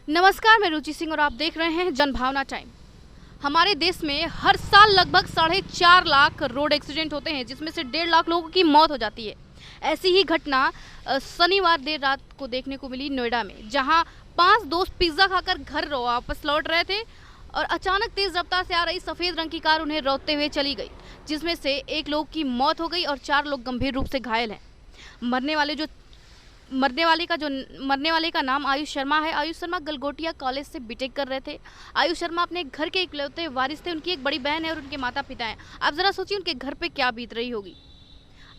नमस्कार, मैं रुचि सिंह और आप देख रहे हैं जनभावना टाइम। हमारे देश में हर साल लगभग 4.5 लाख रोड एक्सीडेंट होते हैं, जिसमें से 1.5 लाख लोगों की मौत हो जाती है। ऐसी ही घटना शनिवार देर रात को देखने को मिली नोएडा में, जहां 5 दोस्त पिज्ज़ा खाकर घर वापस लौट रहे थे और अचानक तेज रफ्तार से आ रही सफ़ेद रंग की कार उन्हें रोकते हुए चली गई, जिसमें से एक लोग की मौत हो गई और 4 लोग गंभीर रूप से घायल हैं। मरने वाले का नाम आयुष शर्मा है। आयुष शर्मा गलगोटिया कॉलेज से बीटेक कर रहे थे। आयुष शर्मा अपने घर के इकलौते वारिस थे। उनकी एक बड़ी बहन है और उनके माता पिता हैं। आप ज़रा सोचिए उनके घर पे क्या बीत रही होगी।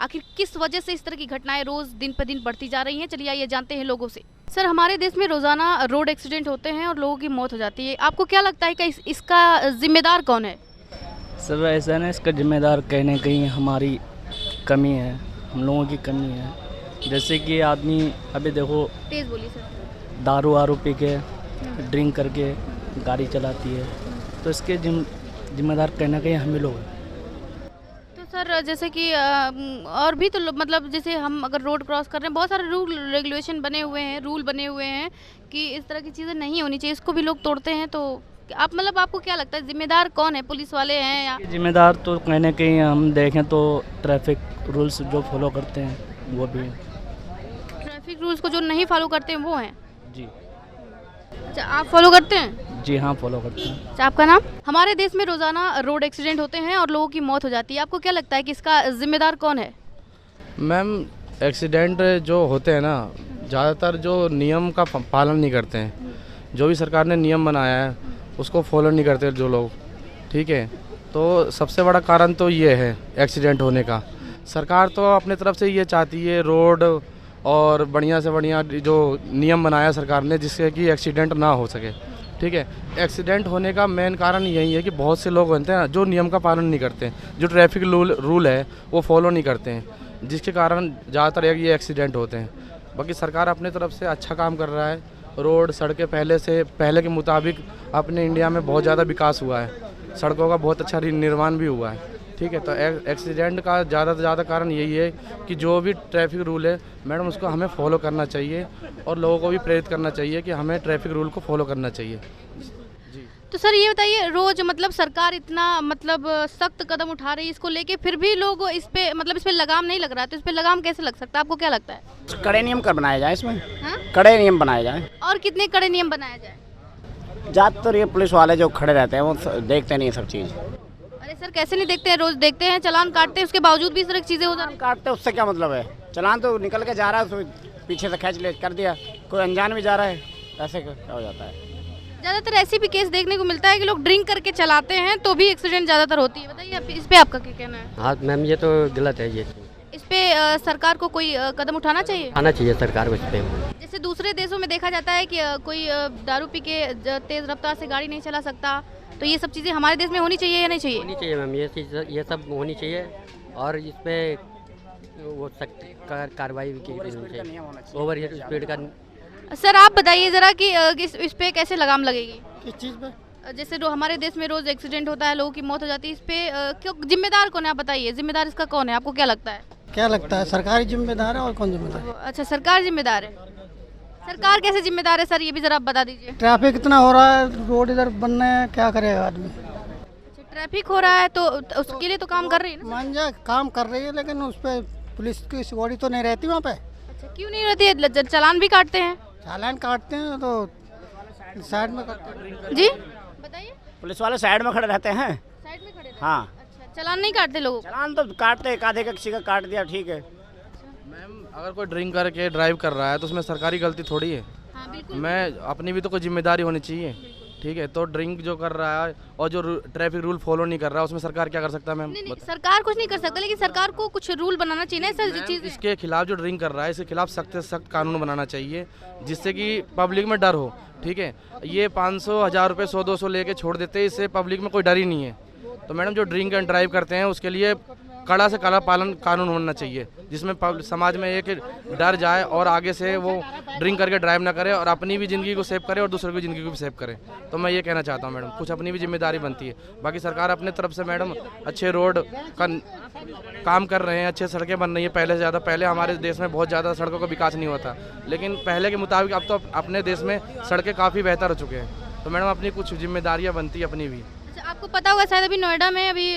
आखिर किस वजह से इस तरह की घटनाएं रोज़ दिन पर दिन बढ़ती जा रही हैं, चलिए आइए जानते हैं लोगों से। सर, हमारे देश में रोज़ाना रोड एक्सीडेंट होते हैं और लोगों की मौत हो जाती है। आपको क्या लगता है कि इसका जिम्मेदार कौन है? सर, ऐसा ना, इसका जिम्मेदार कहीं ना कहीं हमारी कमी है, हम लोगों की कमी है। जैसे कि आदमी अभी देखो, तेज बोलिए सर। दारू वारू पी के ड्रिंक करके गाड़ी चलाती है, तो इसके जिम्मेदार कहीं ना कहीं हम ही लोग हैं। तो सर, जैसे कि और भी तो मतलब जैसे हम अगर रोड क्रॉस कर रहे हैं, बहुत सारे रूल रेगुलेशन बने हुए हैं, रूल बने हुए हैं कि इस तरह की चीज़ें नहीं होनी चाहिए, इसको भी लोग तोड़ते हैं। तो आपको क्या लगता है जिम्मेदार कौन है? पुलिस वाले हैं या? जिम्मेदार तो कहीं ना कहीं हम देखें तो ट्रैफिक रूल्स जो फॉलो करते हैं वो भी है। ट्रैफिक रूल्स को जो नहीं फॉलो करते हैं वो हैं? जी। अच्छा, आप फॉलो करते हैं? जी हाँ, फॉलो करते हैं। अच्छा, आपका नाम? हमारे देश में रोज़ाना रोड एक्सीडेंट होते हैं और लोगों की मौत हो जाती है। आपको क्या लगता है कि इसका जिम्मेदार कौन है? मैम, एक्सीडेंट जो होते हैं ना, ज़्यादातर जो नियम का पालन नहीं करते हैं। जो भी सरकार ने नियम बनाया है उसको फॉलो नहीं करते जो लोग, ठीक है। तो सबसे बड़ा कारण तो ये है एक्सीडेंट होने का। सरकार तो अपने तरफ से ये चाहती है रोड और बढ़िया से बढ़िया जो नियम बनाया सरकार ने, जिससे कि एक्सीडेंट ना हो सके, ठीक है। एक्सीडेंट होने का मेन कारण यही है कि बहुत से लोग होते हैं जो नियम का पालन नहीं करते हैं, जो ट्रैफिक रूल है वो फॉलो नहीं करते हैं, जिसके कारण ज़्यादातर ये एक्सीडेंट होते हैं। बाकी सरकार अपने तरफ से अच्छा काम कर रहा है। रोड सड़कें पहले के मुताबिक अपने इंडिया में बहुत ज़्यादा विकास हुआ है, सड़कों का बहुत अच्छा निर्माण भी हुआ है, ठीक है। तो एक्सीडेंट का ज़्यादा से ज़्यादा कारण यही है कि जो भी ट्रैफिक रूल है मैडम, उसको हमें फॉलो करना चाहिए और लोगों को भी प्रेरित करना चाहिए कि हमें ट्रैफिक रूल को फॉलो करना चाहिए। जी। तो सर ये बताइए, रोज सरकार इतना सख्त कदम उठा रही है इसको लेके, फिर भी लोग इस पे लगाम नहीं लग रहा है, तो इस पे लगाम कैसे लग सकता है? आपको क्या लगता है? कड़े नियम कर बनाए जाए इसमें। हाँ? कड़े नियम बनाए जाए। और कितने कड़े नियम बनाया जाए? ज़्यादातर ये पुलिस वाले जो खड़े रहते हैं वो देखते नहीं सब चीज़। अरे सर, कैसे नहीं देखते हैं? रोज देखते हैं, चालान काटते हैं, उसके बावजूद भी इस तरह की चीजें हो जा रही हैं। काटते उससे क्या मतलब है? चलान तो निकल के जा रहा है, उसको पीछे से खींच ले कर दिया, कोई अनजान भी जा रहा है, ऐसे क्या हो जाता है? ज्यादातर ऐसे भी केस देखने को मिलता है कि लोग ड्रिंक करके चलाते हैं तो भी एक्सीडेंट ज्यादातर होती है। बताइए इस पे आपका क्या कहना है? हाँ मैम, ये तो गलत है। ये इस पे सरकार को कोई कदम उठाना चाहिए? आना चाहिए सरकार को इस पे। जैसे दूसरे देशों में देखा जाता है कि कोई दारू पी के तेज रफ्तार से गाड़ी नहीं चला सकता, तो ये सब चीज़ें हमारे देश में होनी चाहिए या नहीं चाहिए? होनी चाहिए मैम, ये सब होनी चाहिए और इस पे वो सख्त कार्रवाई भी की जानी चाहिए। ओवर स्पीड का। सर आप बताइए ज़रा कि इस पे कैसे लगाम लगेगी? किस चीज़ पे? जैसे हमारे देश में रोज़ एक्सीडेंट होता है, लोगों की मौत हो जाती है, इस पे क्यों जिम्मेदार कौन है? आप बताइए, जिम्मेदार इसका कौन है? आपको क्या लगता है? क्या लगता है, सरकारी जिम्मेदार है और कौन जिम्मेदार है? अच्छा, सरकार जिम्मेदार है। सरकार कैसे जिम्मेदार है सर, ये भी ज़रा आप बता दीजिए। ट्रैफिक इतना हो रहा है, रोड इधर बनना है, क्या करेगा आदमी? अच्छा, ट्रैफिक हो रहा है तो उसके लिए तो काम कर रही है ना? मान जा काम कर रही है, लेकिन उस पर पुलिस की सिक्योरिटी तो नहीं रहती वहाँ पे। अच्छा, क्यों नहीं रहती है? चालान भी काटते हैं। चालान काटते हैं तो साइड में करते हैं। जी बताइए। पुलिस वाले साइड में खड़े रहते हैं। साइड में खड़े रहते हैं? हाँ, अच्छा, चालान नहीं काटते लोगों? चलान तो काटते, एक आधे का किसी का काट दिया, ठीक है। मैम, अगर कोई ड्रिंक करके ड्राइव कर रहा है तो उसमें सरकारी गलती थोड़ी है। हाँ बिल्कुल। मैं अपनी भी तो कोई जिम्मेदारी होनी चाहिए, ठीक है। तो ड्रिंक जो कर रहा है और जो ट्रैफिक रूल फॉलो नहीं कर रहा है, उसमें सरकार क्या कर सकता है मैम? नहीं, सरकार कुछ नहीं कर सकता, लेकिन सरकार को कुछ रूल बनाना चाहिए ना सर, जो चीज़। इसके खिलाफ जो ड्रिंक कर रहा है, इसके खिलाफ सख्त से सख्त कानून बनाना चाहिए, जिससे कि पब्लिक में डर हो, ठीक है। ये 500 1000 रुपये 100 200 लेके छोड़ देते हैं, इससे पब्लिक में कोई डर ही नहीं है। तो मैडम, जो ड्रिंक एंड ड्राइव करते हैं उसके लिए कड़ा से कड़ा कानून होना चाहिए, जिसमें समाज में एक डर जाए और आगे से वो ड्रिंक करके ड्राइव ना करे और अपनी भी ज़िंदगी को सेव करे और दूसरों की ज़िंदगी को भी सेव करे। तो मैं ये कहना चाहता हूँ मैडम, कुछ अपनी भी जिम्मेदारी बनती है। बाकी सरकार अपने तरफ से मैडम अच्छे रोड का काम कर रहे हैं, अच्छे सड़कें बन रही हैं पहले से ज़्यादा। पहले हमारे देश में बहुत ज़्यादा सड़कों का विकास नहीं हुआ था, लेकिन पहले के मुताबिक अब तो अपने देश में सड़कें काफ़ी बेहतर हो चुके हैं। तो मैडम अपनी कुछ जिम्मेदारियाँ बनती है अपनी भी। अच्छा, आपको पता होगा शायद अभी नोएडा में अभी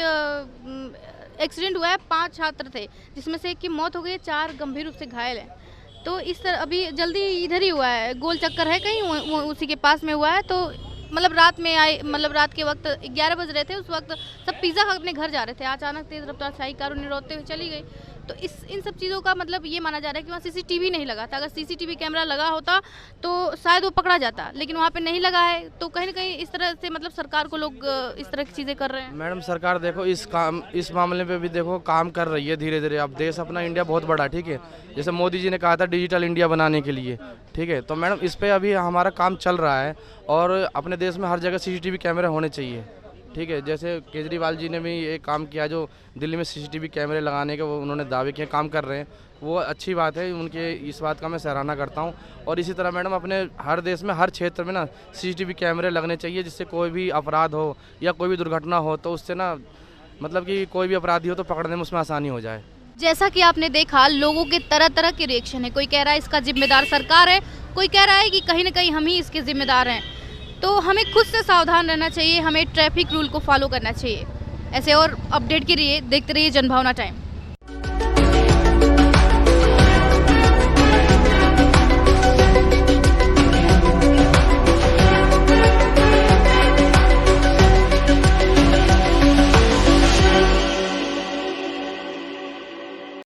एक्सीडेंट हुआ है, 5 छात्र थे जिसमें से एक की मौत हो गई, 4 गंभीर रूप से घायल हैं। तो इस तरह अभी जल्दी इधर ही हुआ है, गोल चक्कर है कहीं वो उसी के पास में हुआ है। तो मतलब रात में आए, मतलब रात के वक्त 11 बज रहे थे, उस वक्त सब पिज़्ज़ा खा अपने घर जा रहे थे, अचानक तेज़ रफ्तार शाही कार उन्हें रोकते हुए चली गई। तो इन सब चीज़ों का मतलब ये माना जा रहा है कि वहाँ सीसीटीवी नहीं लगा था। अगर सीसीटीवी कैमरा लगा होता तो शायद वो पकड़ा जाता, लेकिन वहाँ पे नहीं लगा है। तो कहीं ना कहीं इस तरह से मतलब सरकार को लोग इस तरह की चीज़ें कर रहे हैं। मैडम सरकार देखो इस मामले पे भी देखो काम कर रही है धीरे धीरे। अब देश अपना इंडिया बहुत बड़ा, ठीक है, जैसे मोदी जी ने कहा था डिजिटल इंडिया बनाने के लिए, ठीक है। तो मैडम इस पर अभी हमारा काम चल रहा है और अपने देश में हर जगह सीसीटीवी कैमरे होने चाहिए, ठीक है। जैसे केजरीवाल जी ने भी एक काम किया, जो दिल्ली में सीसीटीवी कैमरे लगाने के वो उन्होंने दावे किए, काम कर रहे हैं, वो अच्छी बात है। उनके इस बात का मैं सराहना करता हूँ। और इसी तरह मैडम अपने हर देश में हर क्षेत्र में ना सीसीटीवी कैमरे लगने चाहिए, जिससे कोई भी अपराध हो या कोई भी दुर्घटना हो तो उससे ना मतलब कि कोई भी अपराधी हो तो पकड़ने में उसमें आसानी हो जाए। जैसा कि आपने देखा, लोगों के तरह तरह के रिएक्शन है। कोई कह रहा है इसका जिम्मेदार सरकार है, कोई कह रहा है कि कहीं ना कहीं हम ही इसके जिम्मेदार हैं। तो हमें खुद से सावधान रहना चाहिए, हमें ट्रैफिक रूल को फॉलो करना चाहिए। ऐसे और अपडेट के लिए देखते रहिए जनभावना टाइम।